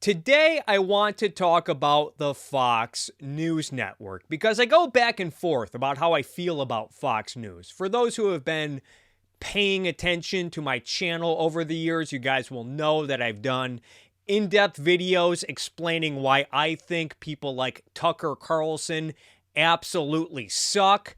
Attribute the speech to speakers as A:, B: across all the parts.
A: Today, I want to talk about the Fox News Network because I go back and forth about how I feel about Fox News. For those who have been paying attention to my channel over the years, you guys will know that I've done in-depth videos explaining why I think people like Tucker Carlson absolutely suck.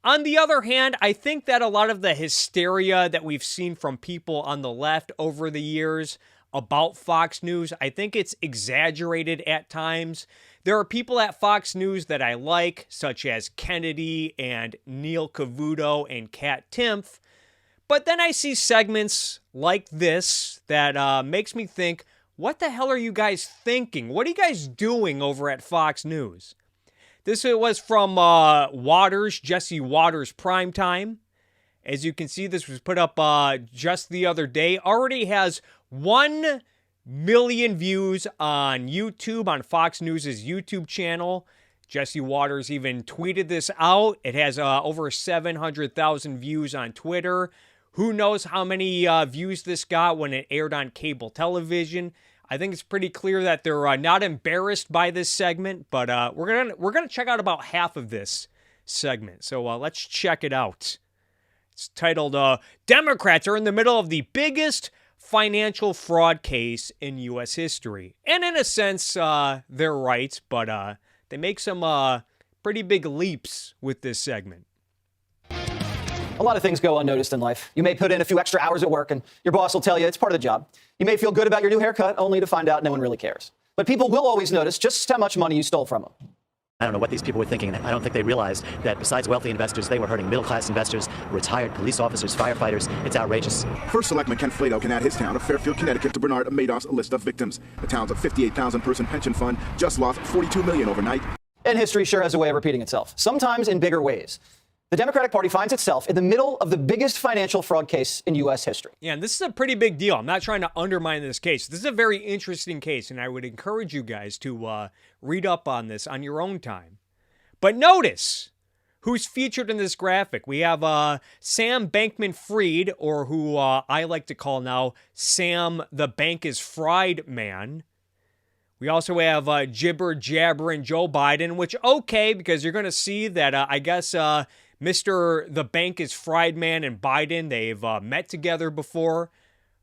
A: On the other hand, I think that a lot of the hysteria that we've seen from people on the left over the years about Fox News, I think it's exaggerated at times. There are people at Fox News that I like, such as Kennedy and Neil Cavuto and Kat Timpf. But then I see segments like this that makes me think, what the hell are you guys thinking? What are you guys doing over at Fox News? This was from Jesse Waters Primetime. As you can see, this was put up just the other day. Already has 1 million views on YouTube, on Fox News' YouTube channel. Jesse Waters even tweeted this out. It has over 700,000 views on Twitter. Who knows how many views this got when it aired on cable television. I think it's pretty clear that they're not embarrassed by this segment, but we're gonna check out about half of this segment. So let's check it out. It's titled, Democrats are in the middle of the biggest financial fraud case in U.S. history. And in a sense, they're right, but they make some pretty big leaps with this segment.
B: A lot of things go unnoticed in life. You may put in a few extra hours at work and your boss will tell you it's part of the job. You may feel good about your new haircut only to find out no one really cares. But people will always notice just how much money you stole from them.
C: I don't know what these people were thinking. I don't think they realized that besides wealthy investors, they were hurting middle-class investors, retired police officers, firefighters. It's outrageous.
D: First Selectman Ken Flato can add his town of Fairfield, Connecticut to Bernard Madoff's list of victims. The town's 58,000-person pension fund just lost $42 million overnight.
B: And history sure has a way of repeating itself, sometimes in bigger ways. The Democratic Party finds itself in the middle of the biggest financial fraud case in U.S. history.
A: Yeah, and this is a pretty big deal. I'm not trying to undermine this case. This is a very interesting case, and I would encourage you guys to read up on this on your own time. But notice who's featured in this graphic. We have Sam Bankman-Fried, or who I like to call now Sam the Bank is Fried Man. We also have jibber-jabbering Joe Biden, which, okay, because you're going to see that I guess Mr. the Bank is Fried Man and Biden, they've met together before.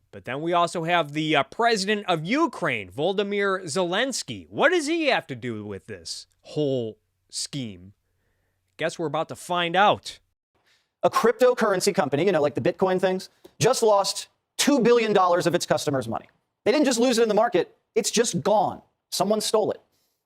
A: But then we also have the president of Ukraine, Volodymyr Zelensky. What does he have to do with this whole scheme? Guess we're about to find out.
B: A cryptocurrency company, like the Bitcoin things, just lost $2 billion of its customers' money. They didn't just lose it in the market. It's just gone. Someone stole it.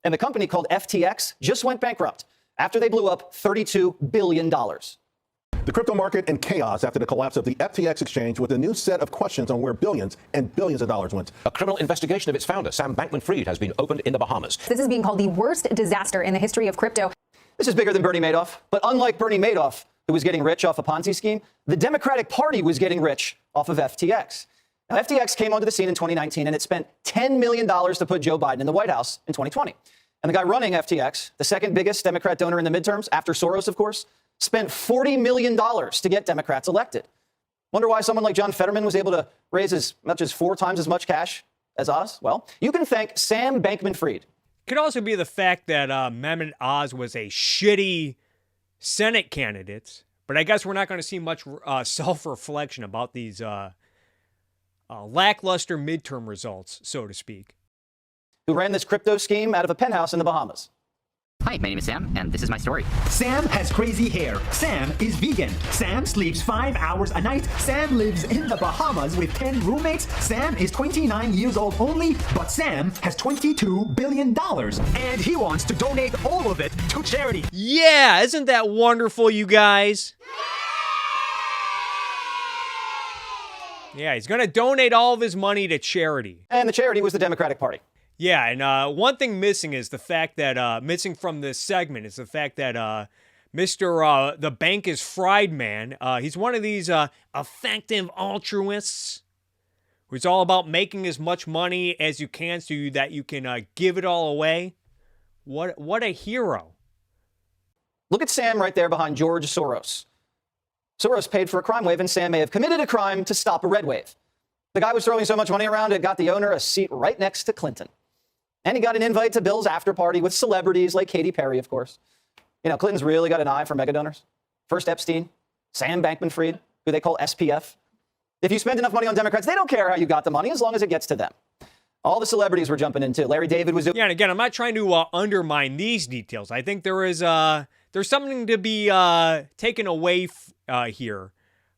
B: And the company called FTX just went bankrupt after they blew up $32 billion.
E: The crypto market in chaos after the collapse of the FTX exchange with a new set of questions on where billions and billions of dollars went.
F: A criminal investigation of its founder, Sam Bankman-Fried, has been opened in the Bahamas.
G: This is being called the worst disaster in the history of crypto.
B: This is bigger than Bernie Madoff. But unlike Bernie Madoff, who was getting rich off a Ponzi scheme, the Democratic Party was getting rich off of FTX. Now, FTX came onto the scene in 2019, and it spent $10 million to put Joe Biden in the White House in 2020. And the guy running FTX, the second biggest Democrat donor in the midterms, after Soros, of course, spent $40 million to get Democrats elected. Wonder why someone like John Fetterman was able to raise as much as 4 times as much cash as Oz? Well, you can thank Sam Bankman-Fried.
A: Could also be the fact that Mehmet Oz was a shitty Senate candidate, but I guess we're not going to see much self-reflection about these lackluster midterm results, so to speak.
B: Who ran this crypto scheme out of a penthouse in the Bahamas.
H: Hi, my name is Sam, and this is my story.
I: Sam has crazy hair. Sam is vegan. Sam sleeps 5 hours a night. Sam lives in the Bahamas with 10 roommates. Sam is 29 years old only, but Sam has $22 billion, and he wants to donate all of it to charity.
A: Yeah, isn't that wonderful, you guys? Yeah, he's going to donate all of his money to charity.
B: And the charity was the Democratic Party.
A: Yeah, and one thing missing is the fact that, missing from this segment is the fact that Mr. the Bank is Fried Man, he's one of these effective altruists who's all about making as much money as you can so that you can give it all away. What a hero.
B: Look at Sam right there behind George Soros. Soros paid for a crime wave, and Sam may have committed a crime to stop a red wave. The guy was throwing so much money around, it got the owner a seat right next to Clinton. And he got an invite to Bill's after party with celebrities like Katy Perry, of course. You know, Clinton's really got an eye for mega donors. First Epstein, Sam Bankman-Fried, who they call SPF. If you spend enough money on Democrats, they don't care how you got the money as long as it gets to them. All the celebrities were jumping in too. Larry David was doing.
A: Yeah, and again, I'm not trying to undermine these details. I think there's something to be taken away here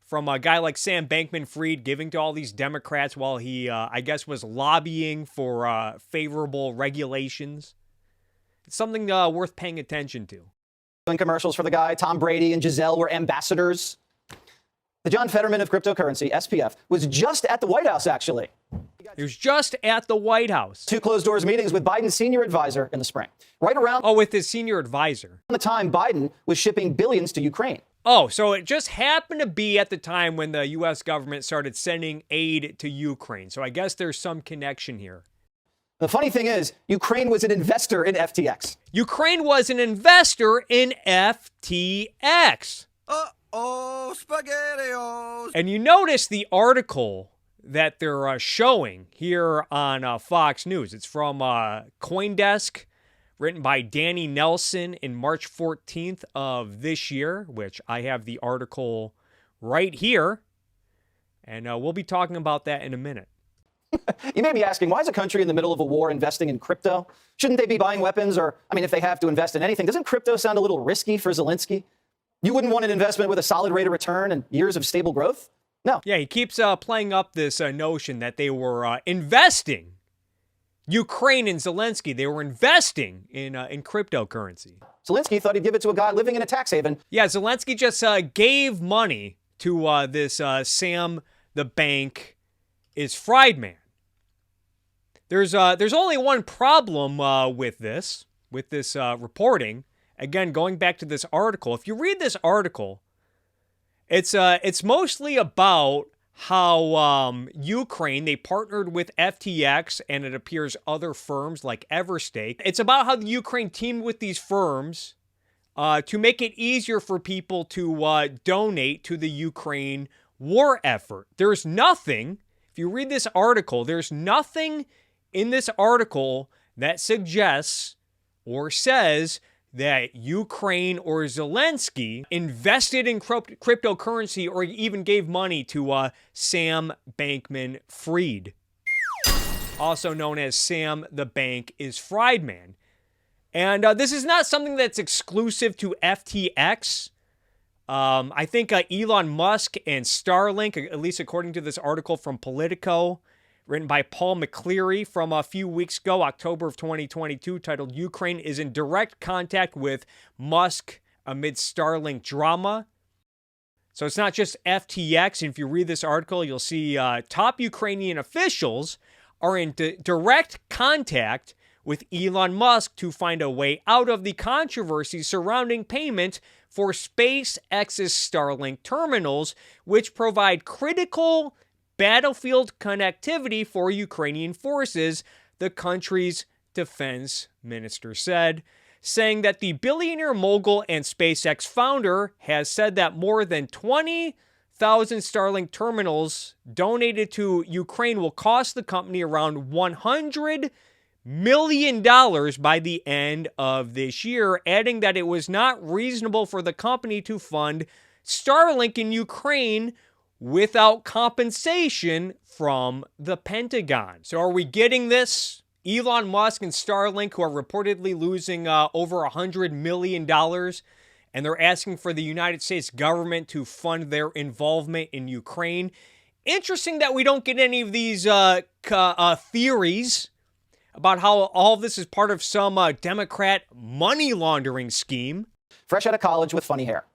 A: from a guy like Sam Bankman-Fried giving to all these Democrats while he, I guess, was lobbying for favorable regulations. It's something worth paying attention to.
B: Doing commercials for the guy. Tom Brady and Giselle were ambassadors. The John Fetterman of cryptocurrency, SPF, was just at the White House, actually.
A: He was just at the White House.
B: 2 closed-doors meetings with Biden's senior advisor in the spring. Right around
A: with his senior advisor.
B: the time Biden was shipping billions to Ukraine.
A: Oh, so it just happened to be at the time when the U.S. government started sending aid to Ukraine. So I guess there's some connection here.
B: The funny thing is, Ukraine was an investor in FTX.
A: Ukraine was an investor in FTX.
J: Uh-oh, SpaghettiOs.
A: And you notice the article that they're showing here on Fox News. It's from CoinDesk, written by Danny Nelson in March 14th of this year, which I have the article right here. And we'll be talking about that in a minute.
B: You may be asking, why is a country in the middle of a war investing in crypto? Shouldn't they be buying weapons? Or, I mean, if they have to invest in anything, doesn't crypto sound a little risky for Zelensky? You wouldn't want an investment with a solid rate of return and years of stable growth? No.
A: Yeah, he keeps playing up this notion that they were investing. Ukraine and Zelensky, they were investing in cryptocurrency.
B: Zelensky thought he'd give it to a guy living in a tax haven.
A: Yeah, Zelensky just gave money to this Sam the Bank is Fried man. There's only one problem with this reporting. Again, going back to this article, if you read this article, it's mostly about how Ukraine, they partnered with FTX and it appears other firms like Everstake. It's about how the Ukraine teamed with these firms to make it easier for people to donate to the Ukraine war effort. There's nothing, if you read this article, there's nothing in this article that suggests or says that Ukraine or Zelensky invested in cryptocurrency or even gave money to Sam Bankman-Fried, also known as Sam the Bank is Fried man. And this is not something that's exclusive to FTX. I think Elon Musk and Starlink, at least according to this article from Politico, written by Paul McCleary from a few weeks ago, October of 2022, titled Ukraine is in direct contact with Musk amid Starlink drama. So it's not just FTX. And if you read this article, you'll see top Ukrainian officials are in direct contact with Elon Musk to find a way out of the controversy surrounding payment for SpaceX's Starlink terminals, which provide critical battlefield connectivity for Ukrainian forces, the country's defense minister said, saying that the billionaire mogul and SpaceX founder has said that more than 20,000 Starlink terminals donated to Ukraine will cost the company around $100 million by the end of this year, adding that it was not reasonable for the company to fund Starlink in Ukraine without compensation from the Pentagon. So are we getting this? Elon Musk and Starlink, who are reportedly losing over $100 million, and they're asking for the United States government to fund their involvement in Ukraine. Interesting that we don't get any of these theories about how all this is part of some Democrat money laundering scheme.
B: Fresh out of college with funny hair.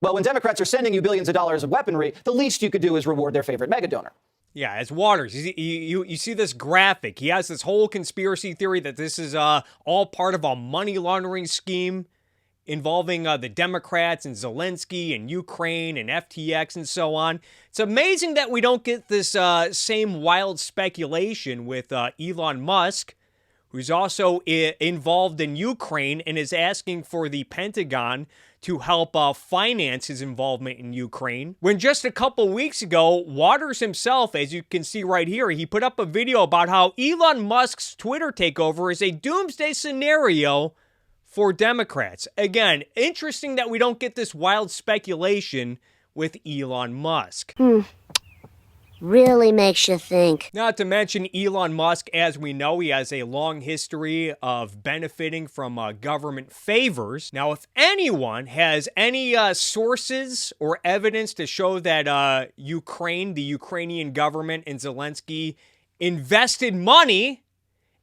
B: Well, when Democrats are sending you billions of dollars of weaponry, the least you could do is reward their favorite mega donor.
A: Yeah, as Waters, you see this graphic. He has this whole conspiracy theory that this is all part of a money laundering scheme involving the Democrats and Zelensky and Ukraine and FTX and so on. It's amazing that we don't get this same wild speculation with Elon Musk, who's also involved in Ukraine and is asking for the Pentagon to help finance his involvement in Ukraine. When just a couple weeks ago, Waters himself, as you can see right here, he put up a video about how Elon Musk's Twitter takeover is a doomsday scenario for Democrats. Again, interesting that we don't get this wild speculation with Elon Musk.
K: Really makes you think.
A: Not to mention Elon Musk, as we know, he has a long history of benefiting from government favors. Now, if anyone has any sources or evidence to show that Ukraine, the Ukrainian government and Zelensky invested money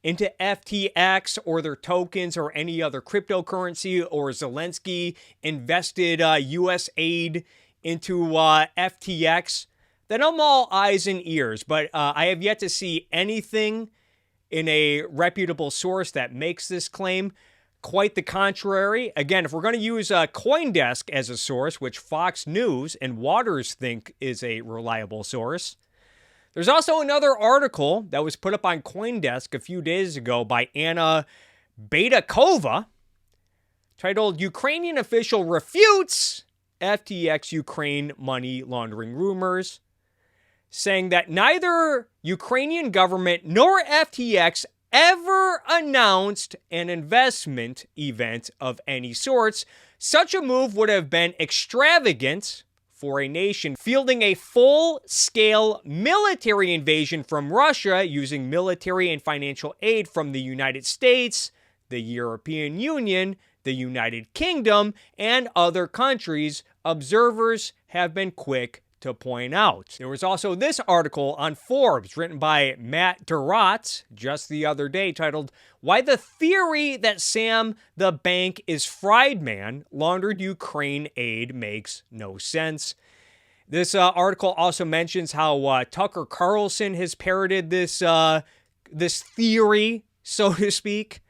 A: into FTX or their tokens or any other cryptocurrency, or Zelensky invested U.S. aid into FTX, then I'm all eyes and ears. But I have yet to see anything in a reputable source that makes this claim. Quite the contrary. Again, if we're going to use CoinDesk as a source, which Fox News and Waters think is a reliable source, there's also another article that was put up on CoinDesk a few days ago by Anna Baydakova, titled "Ukrainian Official Refutes FTX Ukraine Money Laundering Rumors," saying that neither Ukrainian government nor FTX ever announced an investment event of any sorts. Such a move would have been extravagant for a nation fielding a full-scale military invasion from Russia using military and financial aid from the United States, the European Union, the United Kingdom, and other countries, observers have been quick to point out. There was also this article on Forbes written by Matt Durrott just the other day titled, "Why the Theory That Sam the Bank is Fried Man Laundered Ukraine Aid Makes No Sense." This article also mentions how Tucker Carlson has parroted this theory, so to speak,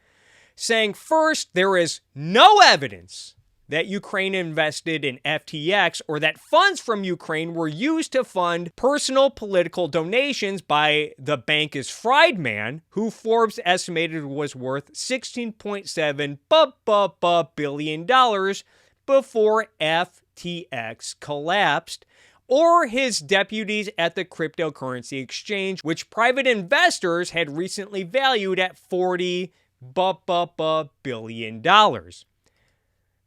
A: saying first, there is no evidence that Ukraine invested in FTX or that funds from Ukraine were used to fund personal political donations by the bank is fried man, who Forbes estimated was worth $16.7 billion before FTX collapsed, or his deputies at the cryptocurrency exchange, which private investors had recently valued at $40 billion.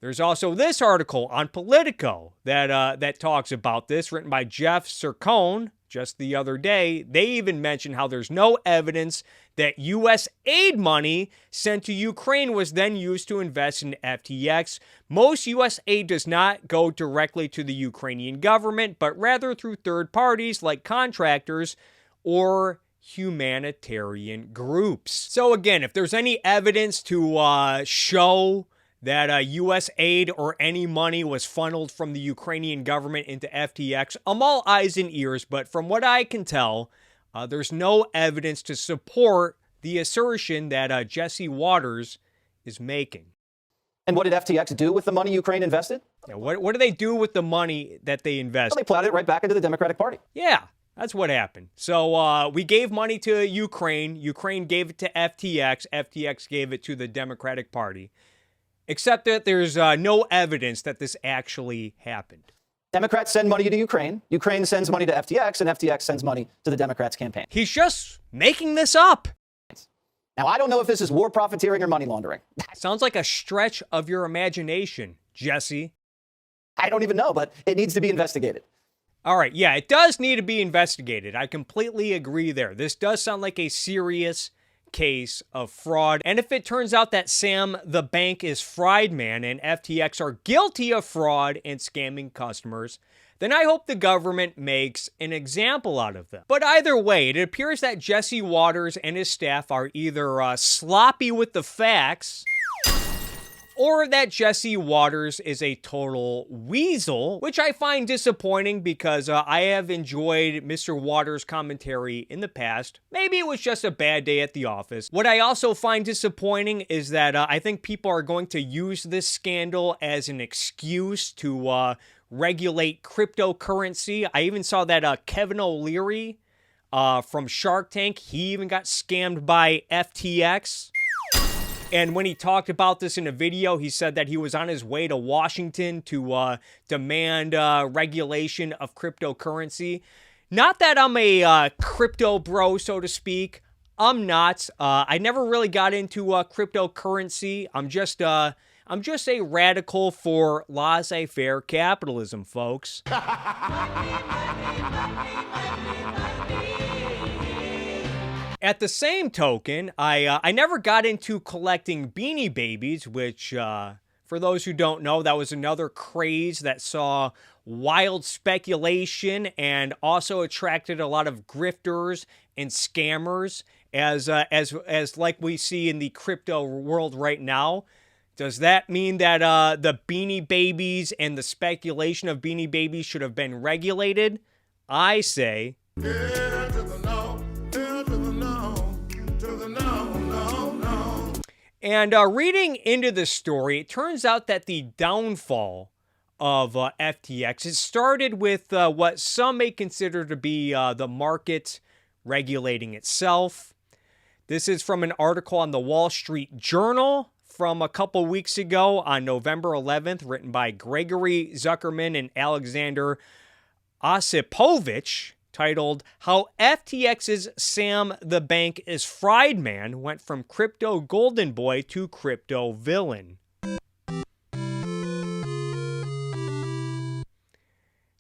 A: There's also this article on Politico that talks about this, written by Jeff Sircone just the other day. They even mention how there's no evidence that U.S. aid money sent to Ukraine was then used to invest in FTX. Most U.S. aid does not go directly to the Ukrainian government, but rather through third parties like contractors or humanitarian groups. So again, if there's any evidence to show that U.S. aid or any money was funneled from the Ukrainian government into FTX, I'm all eyes and ears, but from what I can tell, there's no evidence to support the assertion that Jesse Waters is making.
B: And what did FTX do with the money Ukraine invested?
A: Yeah, what do they do with the money that they invested?
B: Well, they plowed it right back into the Democratic Party.
A: Yeah, that's what happened. So we gave money to Ukraine. Ukraine gave it to FTX. FTX gave it to the Democratic Party. Except that there's no evidence that this actually happened.
B: Democrats send money to Ukraine. Ukraine sends money to FTX, and FTX sends money to the Democrats' campaign.
A: He's just making this up.
B: Now, I don't know if this is war profiteering or money laundering.
A: Sounds like a stretch of your imagination, Jesse.
B: I don't even know, but it needs to be investigated.
A: All right, yeah, it does need to be investigated. I completely agree there. This does sound like a serious case of fraud. And if it turns out that Sam the Bank is Fried Man and FTX are guilty of fraud and scamming customers, then I hope the government makes an example out of them. But either way, it appears that Jesse Waters and his staff are either sloppy with the facts, or that Jesse Waters is a total weasel, which I find disappointing because I have enjoyed Mr. Waters' commentary in the past. Maybe it was just a bad day at the office. What I also find disappointing is that I think people are going to use this scandal as an excuse to regulate cryptocurrency. I even saw that Kevin O'Leary from Shark Tank, he even got scammed by FTX. And when he talked about this in a video, he said that he was on his way to Washington to demand regulation of cryptocurrency. Not that I'm a crypto bro, so to speak. I'm not. I never really got into cryptocurrency. I'm just a radical for laissez-faire capitalism, folks. At the same token, I never got into collecting Beanie Babies, which, for those who don't know, that was another craze that saw wild speculation and also attracted a lot of grifters and scammers, as like we see in the crypto world right now. Does that mean that the Beanie Babies and the speculation of Beanie Babies should have been regulated? I say, And reading into the story, it turns out that the downfall of FTX, it started with what some may consider to be the market regulating itself. This is from an article on the Wall Street Journal from a couple weeks ago on November 11th, written by Gregory Zuckerman and Alexander Osipovich, titled How FTX's Sam the Bank-Fried Man Went from Crypto Golden Boy to Crypto Villain.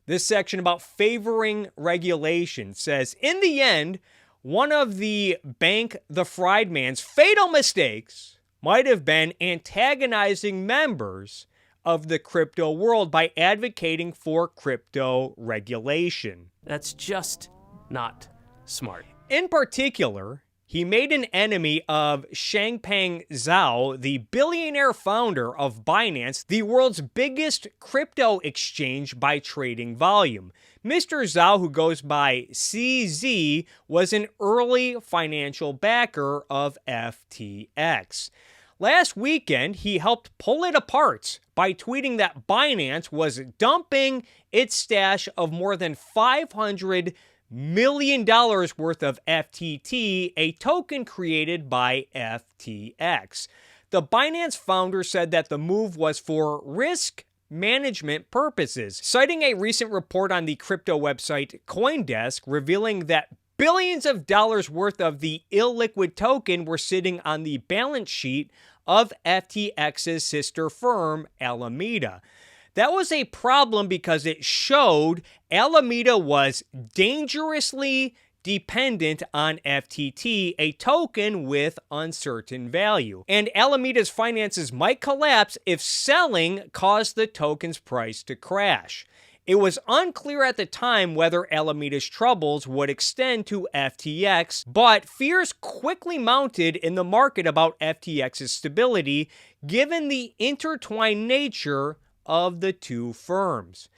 A: This section about favoring regulation says, in the end, one of the Bank-Fried Man's fatal mistakes might have been antagonizing members of the crypto world by advocating for crypto regulation.
L: That's just not smart.
A: In particular, he made an enemy of Changpeng Zhao, the billionaire founder of Binance, the world's biggest crypto exchange by trading volume. Mr. Zhao, who goes by CZ, was an early financial backer of FTX. Last weekend, he helped pull it apart by tweeting that Binance was dumping its stash of more than $500 million worth of FTT, a token created by FTX. The Binance founder said that the move was for risk management purposes, citing a recent report on the crypto website CoinDesk revealing that billions of dollars worth of the illiquid token were sitting on the balance sheet of FTX's sister firm, Alameda. That was a problem because it showed Alameda was dangerously dependent on FTT, a token with uncertain value. And Alameda's finances might collapse if selling caused the token's price to crash. It was unclear at the time whether Alameda's troubles would extend to FTX, but fears quickly mounted in the market about FTX's stability, given the intertwined nature of the two firms.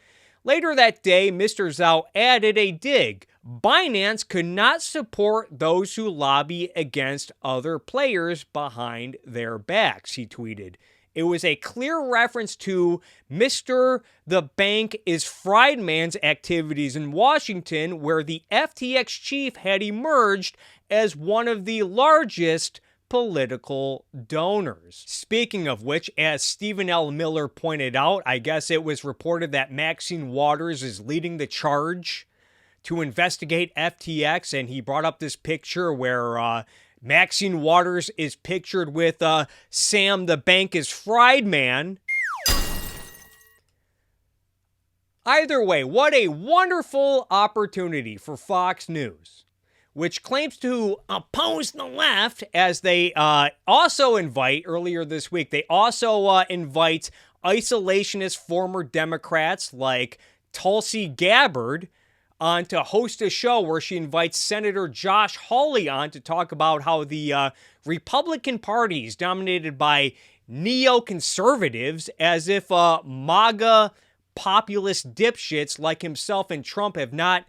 A: Later that day, Mr. Zhao added a dig. Binance could not support those who lobby against other players behind their backs, he tweeted. It was a clear reference to Mr. the Bank-Fried Man's activities in Washington, where the FTX chief had emerged as one of the largest political donors. Speaking of which, as Stephen L. Miller pointed out, I guess it was reported that Maxine Waters is leading the charge to investigate FTX, and he brought up this picture where Maxine Waters is pictured with Sam the Bank-Fried Man. Either way, what a wonderful opportunity for Fox News, which claims to oppose the left, as they also invite, earlier this week, they also invite isolationist former Democrats like Tulsi Gabbard on to host a show where she invites Senator Josh Hawley on to talk about how the Republican Party is dominated by neoconservatives, as if MAGA populist dipshits like himself and Trump have not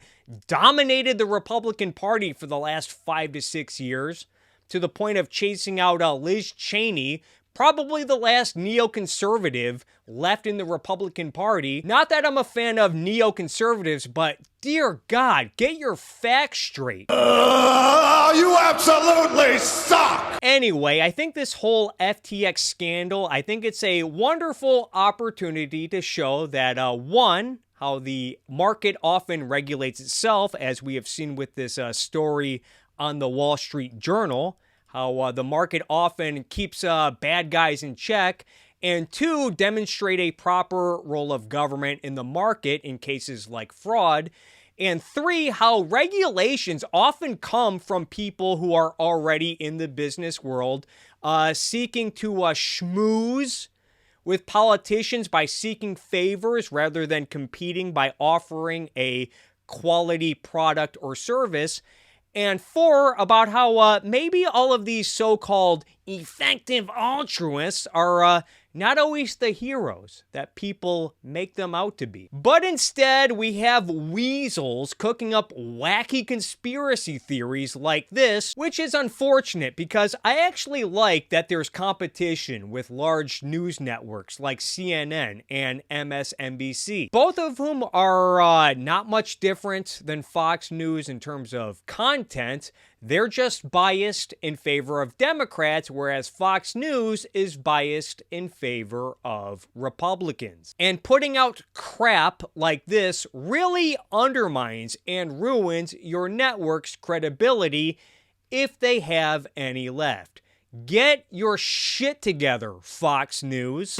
A: dominated the Republican Party for the last 5 to 6 years, to the point of chasing out Liz Cheney, probably the last neoconservative left in the Republican Party. Not that I'm a fan of neoconservatives, but dear God, get your facts straight.
J: You absolutely suck!
A: Anyway, I think this whole FTX scandal, I think it's a wonderful opportunity to show that, one, how the market often regulates itself, as we have seen with this story on the Wall Street Journal, how the market often keeps bad guys in check, and two, demonstrate a proper role of government in the market in cases like fraud, and three, how regulations often come from people who are already in the business world, seeking to schmooze with politicians by seeking favors rather than competing by offering a quality product or service. And four, about how maybe all of these so-called effective altruists are not always the heroes that people make them out to be. But instead, we have weasels cooking up wacky conspiracy theories like this, which is unfortunate because I actually like that there's competition with large news networks like CNN and MSNBC, both of whom are not much different than Fox News in terms of content. They're just biased in favor of Democrats, whereas Fox News is biased in favor of Republicans. And putting out crap like this really undermines and ruins your network's credibility if they have any left. Get your shit together, Fox News.